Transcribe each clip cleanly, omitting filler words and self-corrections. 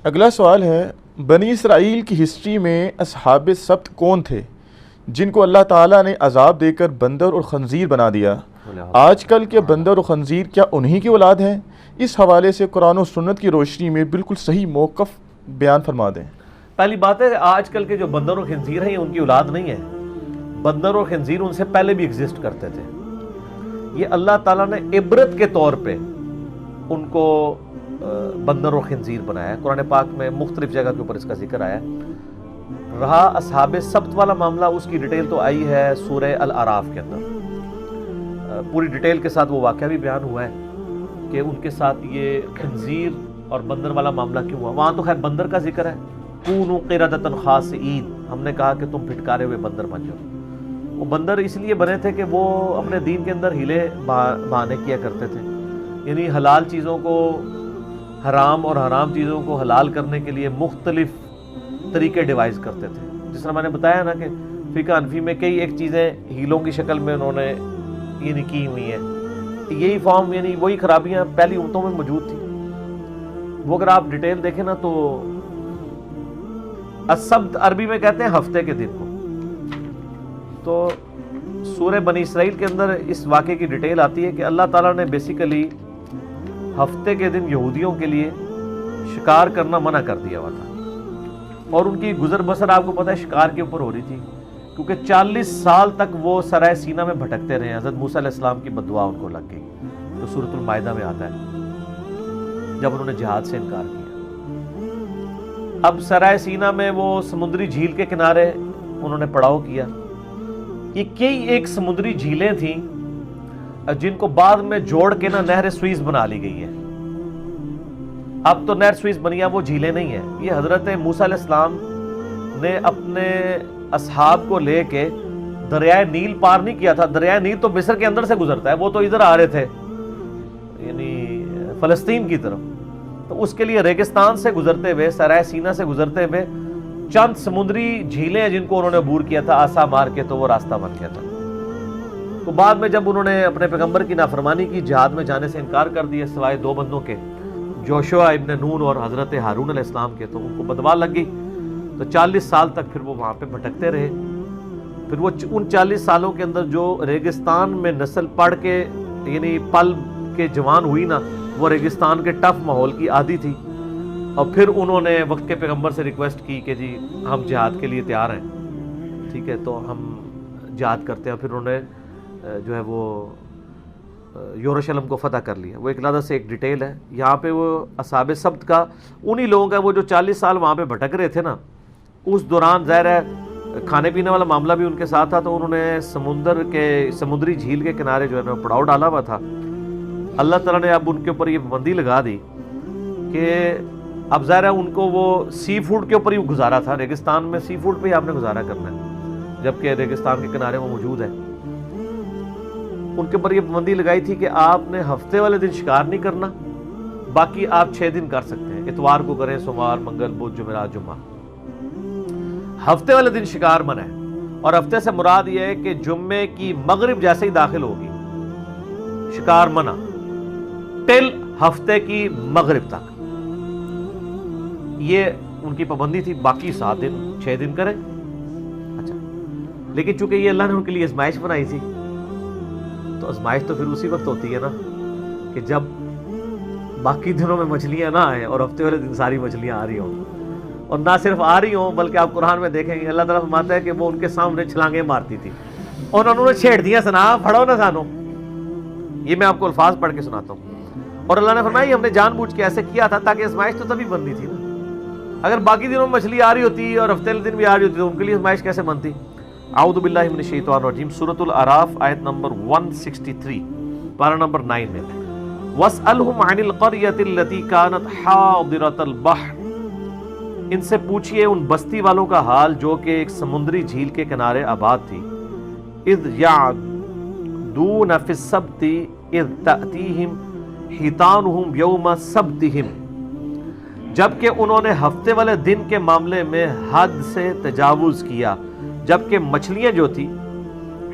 اگلا سوال ہے، بنی اسرائیل کی ہسٹری میں اصحاب سبت کون تھے جن کو اللہ تعالیٰ نے عذاب دے کر بندر اور خنزیر بنا دیا؟ آج کل کے بندر اور خنزیر کیا انہی کی اولاد ہیں؟ اس حوالے سے قرآن و سنت کی روشنی میں بالکل صحیح موقف بیان فرما دیں۔ پہلی بات ہے، آج کل کے جو بندر اور خنزیر ہیں یہ ان کی اولاد نہیں ہے۔ بندر اور خنزیر ان سے پہلے بھی ایگزسٹ کرتے تھے۔ یہ اللہ تعالیٰ نے عبرت کے طور پہ ان کو بندر اور خنزیر بنایا ہے۔ قرآن پاک میں مختلف جگہ کے اوپر اس کا ذکر آیا ہے۔ رہا اصحاب سبت والا معاملہ، اس کی ڈیٹیل تو آئی ہے سورہ الاعراف کے اندر، پوری ڈیٹیل کے ساتھ وہ واقعہ بھی بیان ہوا ہے کہ ان کے ساتھ یہ خنزیر اور بندر والا معاملہ کیوں ہوا۔ وہاں تو خیر بندر کا ذکر ہے، کونوا قردۃ خاسئین، ہم نے کہا کہ تم پھٹکارے ہوئے بندر بن جاؤ۔ وہ بندر اس لیے بنے تھے کہ وہ اپنے دین کے اندر ہیلے بہانے کیا کرتے تھے، یعنی حلال چیزوں کو حرام اور حرام چیزوں کو حلال کرنے کے لیے مختلف طریقے ڈیوائز کرتے تھے۔ جس طرح میں نے بتایا نا کہ فقہ حنفی میں کئی ایک چیزیں ہیلوں کی شکل میں انہوں نے یعنی کی ہوئی ہیں۔ یہی فارم یعنی وہی خرابیاں پہلی امتوں میں موجود تھی۔ وہ اگر آپ ڈیٹیل دیکھیں نا تو السبت عربی میں کہتے ہیں ہفتے کے دن کو۔ تو سورہ بنی اسرائیل کے اندر اس واقعے کی ڈیٹیل آتی ہے کہ اللہ تعالیٰ نے بیسیکلی ہفتے کے دن یہودیوں کے لیے شکار کرنا منع کر دیا ہوا تھا، اور ان کی گزر بسر آپ کو پتہ ہے شکار کے اوپر ہو رہی تھی، کیونکہ 40 سال تک وہ سرائے سینا میں بھٹکتے رہے۔ حضرت موسیٰ علیہ السلام کی بددعا ان کو لگ گئی، تو سورۃ المائدہ میں آتا ہے جب انہوں نے جہاد سے انکار کیا۔ اب سرائے سینا میں وہ سمندری جھیل کے کنارے انہوں نے پڑاؤ کیا۔ یہ کئی ایک سمندری جھیلیں تھیں جن کو بعد میں جوڑ کے نا نہر سوئز بنا لی گئی ہے۔ اب تو نہر سوئز بنی ہے، وہ جھیلیں نہیں ہیں۔ یہ حضرت موسیٰ علیہ السلام نے اپنے اصحاب کو لے کے دریائے نیل پار نہیں کیا تھا۔ دریائے نیل تو مصر کے اندر سے گزرتا ہے، وہ تو ادھر آ رہے تھے یعنی فلسطین کی طرف، تو اس کے لیے ریگستان سے گزرتے ہوئے، سرائے سینا سے گزرتے ہوئے چند سمندری جھیلیں جن کو انہوں نے عبور کیا تھا آسا مار کے، تو وہ راستہ بن گیا تھا۔ تو بعد میں جب انہوں نے اپنے پیغمبر کی نافرمانی کی، جہاد میں جانے سے انکار کر دیا سوائے 2 بندوں کے، جوشوا ابن نون اور حضرت ہارون علیہ السلام کے، تو ان کو بدوا لگ گئی۔ تو 40 سال تک پھر وہ وہاں پہ بھٹکتے رہے۔ پھر وہ ان 40 سالوں کے اندر جو ریگستان میں نسل پڑھ کے یعنی پل کے جوان ہوئی نا، وہ ریگستان کے ٹف ماحول کی عادی تھی، اور پھر انہوں نے وقت کے پیغمبر سے ریکویسٹ کی کہ جی ہم جہاد کے لیے تیار ہیں، ٹھیک ہے تو ہم جہاد کرتے ہیں۔ پھر انہوں نے جو ہے وہ یروشلم کو فتح کر لیا۔ وہ ایک علیحدہ سے ایک ڈیٹیل ہے۔ یہاں پہ وہ اصحاب سبت کا انہی لوگوں کا، وہ جو 40 سال وہاں پہ بھٹک رہے تھے نا، اس دوران ظاہر ہے کھانے پینے والا معاملہ بھی ان کے ساتھ تھا، تو انہوں نے سمندری جھیل کے کنارے جو ہے نا پڑاؤ ڈالا ہوا تھا۔ اللہ تعالیٰ نے اب ان کے اوپر یہ پابندی لگا دی کہ اب ظاہر ہے ان کو وہ سی فوڈ کے اوپر ہی گزارا تھا۔ ریگستان میں سی فوڈ پہ ہی آپ نے گزارا کرنا ہے، جبکہ ریگستان کے کنارے وہ موجود ہے۔ ان کے اوپر یہ پابندی لگائی تھی کہ آپ نے ہفتے والے دن شکار نہیں کرنا، باقی آپ 6 دن کر سکتے ہیں، اتوار کو کریں، سوموار، منگل، بدھ، جمعرات، جمعہ۔ ہفتے والے دن شکار منع ہے، اور ہفتے سے مراد یہ ہے کہ جمعے کی مغرب جیسے ہی داخل ہوگی شکار منع ٹل ہفتے کی مغرب تک، یہ ان کی پابندی تھی۔ باقی 7 دن 6 دن کریں۔ اچھا، لیکن چونکہ یہ اللہ نے ان کے لیے آزمائش بنائی تھی، تو آزمائش تو پھر اسی وقت ہوتی ہے نا کہ جب باقی دنوں میں مچھلیاں نہ آئیں اور ہفتے والے دن ساری مچھلیاں آ رہی ہوں، اور نہ صرف آ رہی ہوں بلکہ آپ قرآن میں دیکھیں گے اللہ تعالیٰ فرماتا ہے کہ وہ ان کے سامنے چھلانگیں مارتی تھی، اور انہوں نے چھیڑ دیا، سنا پڑھو نہ سانو۔ یہ میں آپ کو الفاظ پڑھ کے سناتا ہوں۔ اور اللہ نے فرمایا ہم نے جان بوجھ کے ایسے کیا تھا تاکہ آزمائش تو تبھی بنتی تھی نا، اگر باقی دنوں میں مچھلی آ رہی ہوتی اور ہفتے والے دن بھی آ رہی ہوتی تو ان کے لیے آزمائش کیسے بنتی؟ اعوذ باللہ من الشیطان الرجیم، سورۃ الاعراف آیت نمبر 163، پارہ نمبر 9 میں، وَاسْأَلْهُمْ عَنِ الْقَرْيَةِ الَّتِي كَانَتْ حَاضِرَةَ الْبَحْرِ، ان سے پوچھئے ان بستی والوں کا حال جو کہ ایک سمندری جھیل کے کنارے آباد تھی، اذ یعدون فی السبت اذ تأتیہم حیتانہم یوم سبتہم، جبکہ انہوں نے ہفتے والے دن کے معاملے میں حد سے تجاوز کیا، جبکہ مچھلیاں جو تھی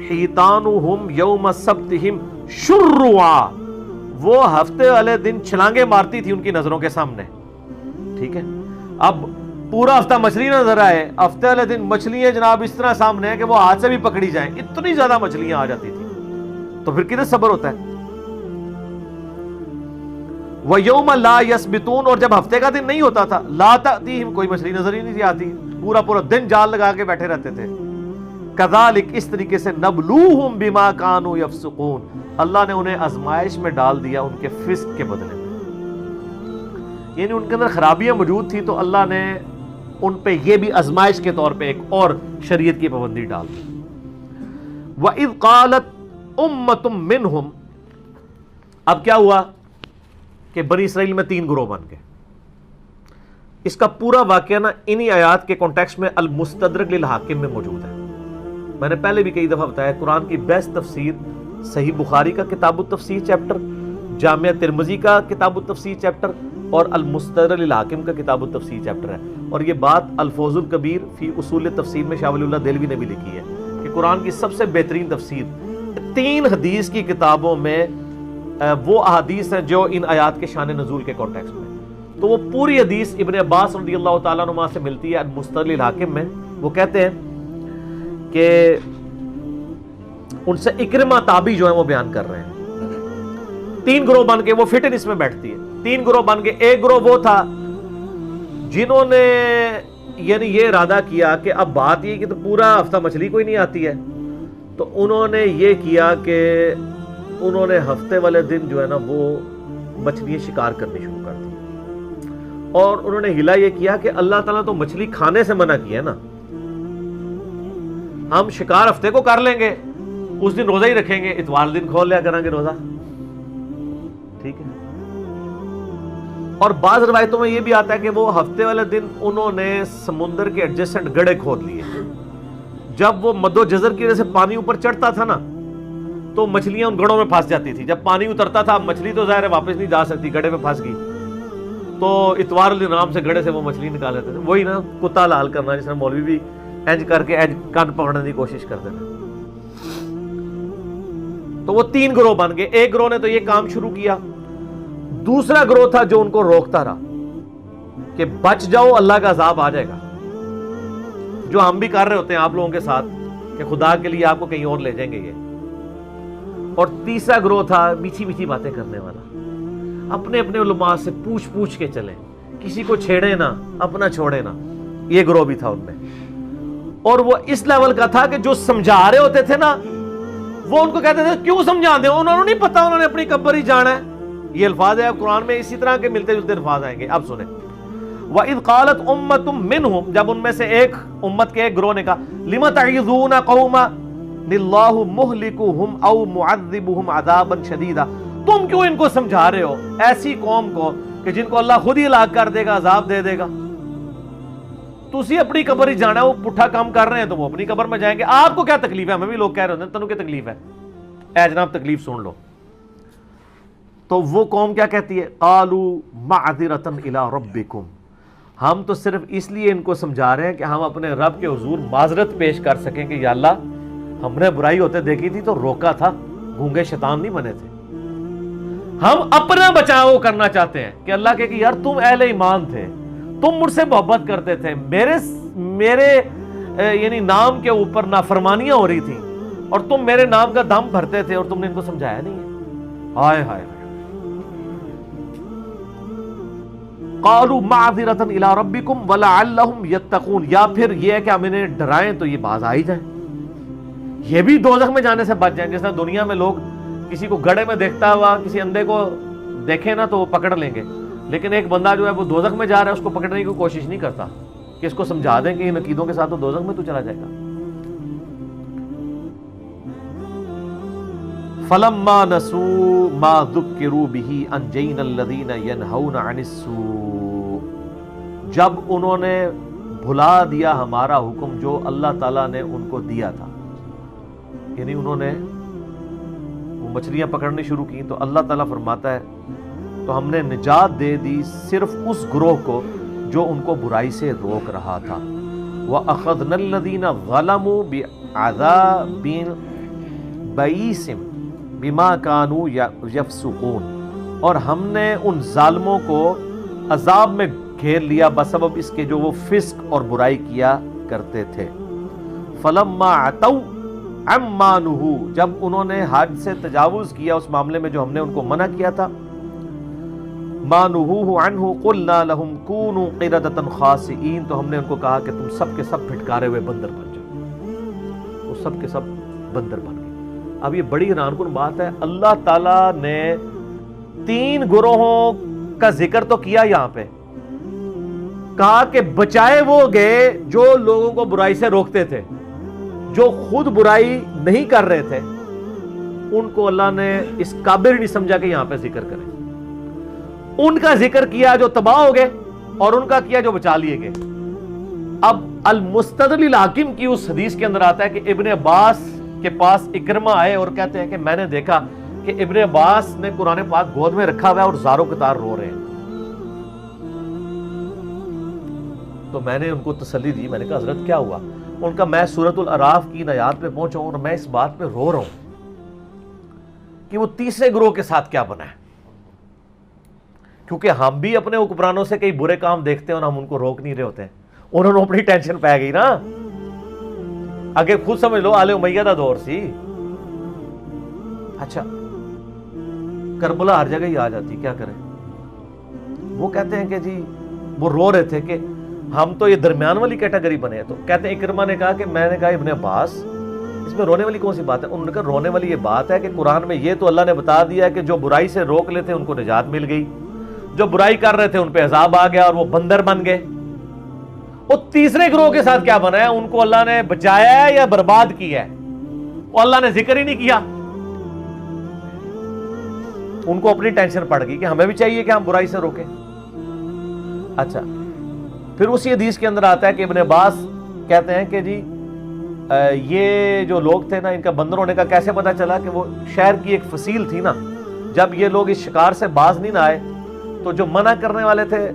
حیتانہم یوم سبتہم شرعا، وہ ہفتے والے دن چھلانگیں مارتی تھی ان کی نظروں کے سامنے، ٹھیک ہے۔ اب پورا ہفتہ مچھلی نظر آئے، ہفتے والے دن مچھلیاں جناب اس طرح سامنے ہیں کہ وہ ہاتھ سے بھی پکڑی جائیں، اتنی زیادہ مچھلیاں آ جاتی تھی، تو پھر کتنا صبر ہوتا ہے۔ وَيَوْمَ لَا يَسْبِتُونَ، اور جب ہفتے کا دن نہیں ہوتا تھا، لا تأتیہم، کوئی مچھلی نظر ہی نہیں آتی، پورا دن جال لگا کے بیٹھے رہتے تھے۔ کذالک، اس طریقے سے، نبلوہم بما کانوا یفسقون، اللہ نے انہیں آزمائش میں ڈال دیا ان کے فسق کے بدلے میں، یعنی ان کے اندر خرابیاں موجود تھی تو اللہ نے ان پہ یہ بھی آزمائش کے طور پہ ایک اور شریعت کی پابندی ڈال دی۔ وَإِذْ قَالَتْ أُمَّةٌ مِّنْهُمْ، اب کیا ہوا کہ بنی اسرائیل میں 3 گروہ بن گئے۔ اس کا پورا واقعہ نا انہی آیات کے کانٹیکسٹ میں المستدرک للحاکم میں موجود ہے۔ میں نے پہلے بھی کئی دفعہ بتایا، قرآن کی بیسٹ تفسیر صحیح بخاری کا کتاب التفسیر چیپٹر، جامعہ ترمذی کا کتاب التفسیر چیپٹر، اور المستدرک للحاکم کا کتاب التفسیر چیپٹر ہے۔ اور یہ بات الفوز الکبیر فی اصول تفسیر میں شاہ ولی اللہ دہلوی نے بھی لکھی ہے کہ قرآن کی سب سے بہترین تفسیر 3 حدیث کی کتابوں میں وہ احادیث ہیں جو ان آیات کے شان نزول کے کانٹیکسٹ میں، تو وہ پوری حدیث ابن عباس رضی اللہ تعالیٰ عنہ سے ملتی ہے المستدرک للحاکم میں۔ وہ کہتے ہیں کہ ان سے اکرمہ تابعی جو ہیں وہ بیان کر رہے ہیں، 3 گروہ بن کے، وہ فٹن اس میں بیٹھتی ہے، 3 گروہ بن کے۔ ایک گروہ وہ تھا جنہوں نے یعنی یہ ارادہ کیا کہ اب بات یہ کہ تو پورا ہفتہ مچھلی کوئی نہیں آتی ہے، تو انہوں نے یہ کیا کہ انہوں نے ہفتے والے دن جو ہے نا وہ مچھلیاں شکار کرنی شروع کر دی، اور انہوں نے ہلا یہ کیا کہ اللہ تعالیٰ تو مچھلی کھانے سے منع کیا ہے نا، ہم شکار ہفتے کو کر لیں گے، اس دن روزہ ہی رکھیں گے، اتوار دن کھول لیا کریں گے روزہ، ٹھیک ہے۔ اور بعض روایتوں میں یہ بھی آتا ہے کہ وہ ہفتے والے دن انہوں نے سمندر کے ایڈجسٹنٹ گڑھے کھود لیے، جب وہ مد و جزر کی وجہ سے پانی اوپر چڑھتا تھا نا تو مچھلیاں ان گڑھوں میں پھنس جاتی تھی، جب پانی اترتا تھا مچھلی تو ظاہر ہے واپس نہیں جا سکتی، گڑھے میں پھنس گئی، تو اتوار دن آرام سے گڑھے سے وہ مچھلی نکال لیتے تھے، وہی نا کتا لال کرنا، جس میں مولوی بھی اینج کر کے اینج کان پکڑنے کی کوشش کرتے تھے۔ تو وہ 3 گروہ بن گئے، ایک گروہ نے تو یہ کام شروع کیا، دوسرا گروہ تھا جو ان کو روکتا رہا کہ بچ جاؤ اللہ کا عذاب آ جائے گا، جو ہم بھی کر رہے ہوتے ہیں آپ لوگوں کے ساتھ کہ خدا کے لیے آپ کو کہیں اور لے جائیں گے یہ۔ اور تیسرا گروہ تھا میٹھی میٹھی باتیں کرنے والا، اپنے اپنے علماء سے پوچھ کے چلیں، کسی کو چھیڑے نہ، اپنا چھوڑے نہ، یہ گروہ بھی تھا ان میں۔ اور وہ اس لیول کا تھا کہ جو سمجھا رہے ہوتے تھے نا وہ ان کو کہتے تھے کیوں سمجھا دیں، انہوں نے نہیں پتا، انہوں نے اپنی قبر ہی جانا ہے۔ یہ الفاظ ہے قرآن میں اسی طرح کے ملتے جلتے الفاظ آئیں گے، اب سنیں۔ وَإِذْ قَالَتْ أُمَّةٌ مِّنْهُمْ، جب ان میں سے ایک امت کے ایک گروہ نے کہا، لِمَ تَعِظُونَ قَوْمًا اللَّهُ مُهْلِكُهُمْ أَوْ مُعَذِّبُهُمْ عَذَابًا شَدِيدًا، تم کیوں ان کو سمجھا رہے ہو، ایسی قوم کو کہ جن کو اللہ خود ہی ہلاک کر دے گا، عذاب دے دے گا، تسی اپنی قبر ہی جانا ہے، وہ پٹھا کام کر رہے ہیں تو وہ اپنی قبر میں جائیں گے، آپ کو کیا تکلیف ہے؟ ہمیں بھی لوگ کہہ رہے ہوتے ہیں تنوں کی تکلیف ہے، اے جناب تکلیف سن لو۔ تو وہ قوم کیا کہتی ہے، قالوا معذرۃ الی ربکم، ہم تو صرف اس لیے ان کو سمجھا رہے ہیں کہ ہم اپنے رب کے حضور معذرت پیش کر سکیں کہ یا اللہ ہم نے برائی ہوتے دیکھی تھی تو روکا تھا، گونگے شیطان نہیں بنے تھے، ہم اپنا بچاؤ کرنا چاہتے ہیں کہ اللہ کہ یار تم اہل ایمان تھے، تم مجھ سے محبت کرتے تھے، میرے یعنی نام کے اوپر نافرمانیاں ہو رہی تھیں اور تم میرے نام کا دم بھرتے تھے اور تم نے ان کو سمجھایا نہیں ہے۔ ہائے ہائے، قالوا معذرۃ الی ربکم ولعلہم یتقون، یا پھر یہ ہے کہ ہم انہیں ڈرائیں تو یہ باز آ ہی جائیں، یہ بھی دوزخ میں جانے سے بچ جائیں۔ جس طرح دنیا میں لوگ کسی کو گڑھے میں دیکھتا ہوا کسی اندھے کو دیکھیں نا تو وہ پکڑ لیں گے، لیکن ایک بندہ جو ہے وہ دوزخ میں جا رہا ہے اس کو پکڑنے کی کوشش نہیں کرتا کہ اس کو سمجھا دیں کہ ان عقیدوں کے ساتھ تو دوزخ میں تو چلا جائے گا۔ فلما نسوا ما ذکروا به انجینا الذین ینہون عن السوء، جب انہوں نے بھلا دیا ہمارا حکم جو اللہ تعالیٰ نے ان کو دیا تھا، یعنی انہوں نے وہ مچھلیاں پکڑنی شروع کی، تو اللہ تعالیٰ فرماتا ہے تو ہم نے نجات دے دی صرف اس گروہ کو جو ان کو برائی سے روک رہا تھا۔ وَأَخَذْنَا الَّذِينَ ظَلَمُوا بِعَذَابٍ بَئِيسٍ بِمَا كَانُوا يَفْسُقُونَ، اور ہم نے ان ظالموں کو عذاب میں گھیر لیا بسبب اس کے جو وہ فسق اور برائی کیا کرتے تھے. فلما عتوا عما نہوا، جب انہوں نے حد سے تجاوز کیا اس معاملے میں جو ہم نے ان کو منع کیا تھا، ما نہوا عنہ قلنا لهم كونوا قردة خاسئین، تو ہم نے ان کو کہا کہ تم سب کے سب پھٹکارے ہوئے بندر بن جاؤ. وہ سب کے سب بندر بن گئے. اب یہ بڑی حیران کن بات ہے، اللہ تعالیٰ نے 3 گروہوں کا ذکر تو کیا یہاں پہ، کہا کہ بچائے وہ گئے جو لوگوں کو برائی سے روکتے تھے، جو خود برائی نہیں کر رہے تھے ان کو اللہ نے اس قابل نہیں سمجھا کہ یہاں پہ ذکر کریں. ان کا ذکر کیا جو تباہ ہو گئے اور ان کا کیا جو بچا لیے گئے. اب المستدل الحاکم کی اس حدیث کے اندر آتا ہے کہ ابن عباس کے پاس اکرمہ آئے اور کہتے ہیں کہ میں نے دیکھا کہ ابن عباس نے قرآن پاک گود میں رکھا ہوا ہے اور زاروں قطار رو رہے ہیں. تو میں نے ان کو تسلی دی، میں نے کہا حضرت کیا ہوا؟ ان کا میں سورۃ الاعراف کی آیات پہ پہنچا ہوں اور میں اس بات پہ رو رہا ہوں کہ وہ تیسرے گروہ کے ساتھ کیا بنا ہے. کیونکہ ہم بھی اپنے حکمرانوں سے کئی برے کام دیکھتے ہیں اور ہم ان کو روک نہیں رہے ہوتے ہیں. انہوں نے اپنی ٹینشن پہ گئی نا، آگے خود سمجھ لو آل امیہ دا دور سی. اچھا کربلا ہر جگہ ہی آ جاتی، کیا کریں؟ وہ کہتے ہیں کہ جی وہ رو رہے تھے کہ ہم تو یہ درمیان والی کیٹیگری بنے ہیں. تو کہتے ہیں اکرمہ نے کہا کہ میں نے کہا ابن عباس اس میں رونے والی کون سی بات ہے؟ انہوں نے کہا رونے والی یہ بات ہے کہ قرآن میں یہ تو اللہ نے بتا دیا کہ جو برائی سے روک لیتے ان کو نجات مل گئی، جو برائی کر رہے تھے ان پہ عذاب آ گیا اور وہ بندر بن گئے. اور تیسرے گروہ کے ساتھ کیا بنا ہے؟ ان کو اللہ نے بچایا ہے یا برباد کیا ہے؟ وہ اللہ نے ذکر ہی نہیں کیا. ان کو اپنی ٹینشن پڑ گئی کہ ہمیں بھی چاہیے کہ ہم برائی سے روکیں. اچھا پھر اسی حدیث کے اندر آتا ہے کہ ابن عباس کہتے ہیں کہ جی یہ جو لوگ تھے نا، ان کا بندر ہونے کا کیسے پتا چلا؟ کہ وہ شہر کی ایک فصیل تھی نا، جب یہ لوگ اس شکار سے باز نہیں نہ آئے تو جو منع کرنے والے تھے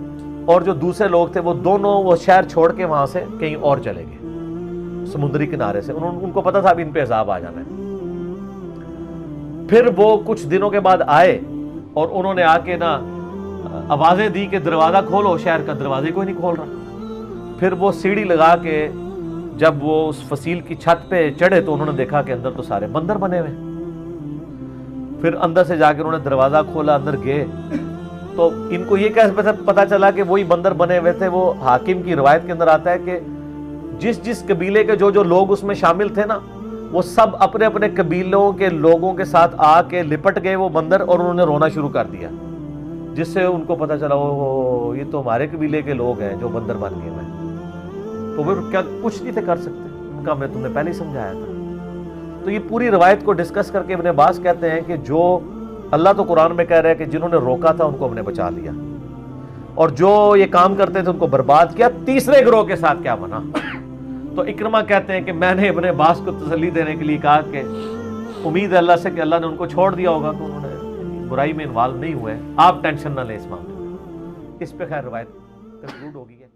اور جو دوسرے لوگ تھے وہ دونوں وہ شہر چھوڑ کے وہاں سے کہیں اور چلے گئے سمندری کنارے سے. ان کو پتا تھا اب ان پہ عذاب آ جانا ہے. پھر وہ کچھ دنوں کے بعد آئے اور انہوں نے آ کے نا آوازیں دی کہ دروازہ کھولو، شہر کا دروازے کوئی نہیں کھول رہا. پھر وہ سیڑھی لگا کے جب وہ اس فصیل کی چھت پہ چڑھے تو انہوں نے دیکھا کہ اندر تو سارے بندر بنے ہوئے. پھر اندر سے جا کے انہوں نے دروازہ کھولا، اندر گئے تو ان کو یہ کیسے پتا چلا کہ وہی بندر بنے ہوئے تھے؟ وہ حاکم کی روایت کے اندر آتا ہے کہ جس قبیلے کے جو لوگ اس میں شامل تھے نا، وہ سب اپنے اپنے قبیلوں کے لوگوں کے ساتھ آ کے لپٹ گئے وہ بندر، اور انہوں نے رونا شروع کر دیا، جس سے ان کو پتا چلا وہ یہ تو ہمارے قبیلے کے لوگ ہیں جو بندر بن گئے ہیں. تو وہ کیا کچھ نہیں تھے کر سکتے؟ ان کا میں تم نے پہلے ہی سمجھایا تھا. تو یہ پوری روایت کو ڈسکس کر کے ابن عباس کہتے ہیں کہ جو اللہ تو قرآن میں کہہ رہے ہیں کہ جنہوں نے روکا تھا ان کو ہم نے بچا لیا، اور جو یہ کام کرتے تھے ان کو برباد کیا. تیسرے گروہ کے ساتھ کیا بنا؟ تو اکرمہ کہتے ہیں کہ میں نے ابن عباس کو تسلی دینے کے لیے کہا کہ امید ہے اللہ سے کہ اللہ نے ان کو چھوڑ دیا ہوگا کہ انہوں نے برائی میں انوالو نہیں ہوئے، آپ ٹینشن نہ لیں اس معاملے میں. اس پہ خیر روایت کنکلوڈ ہوگی ہے.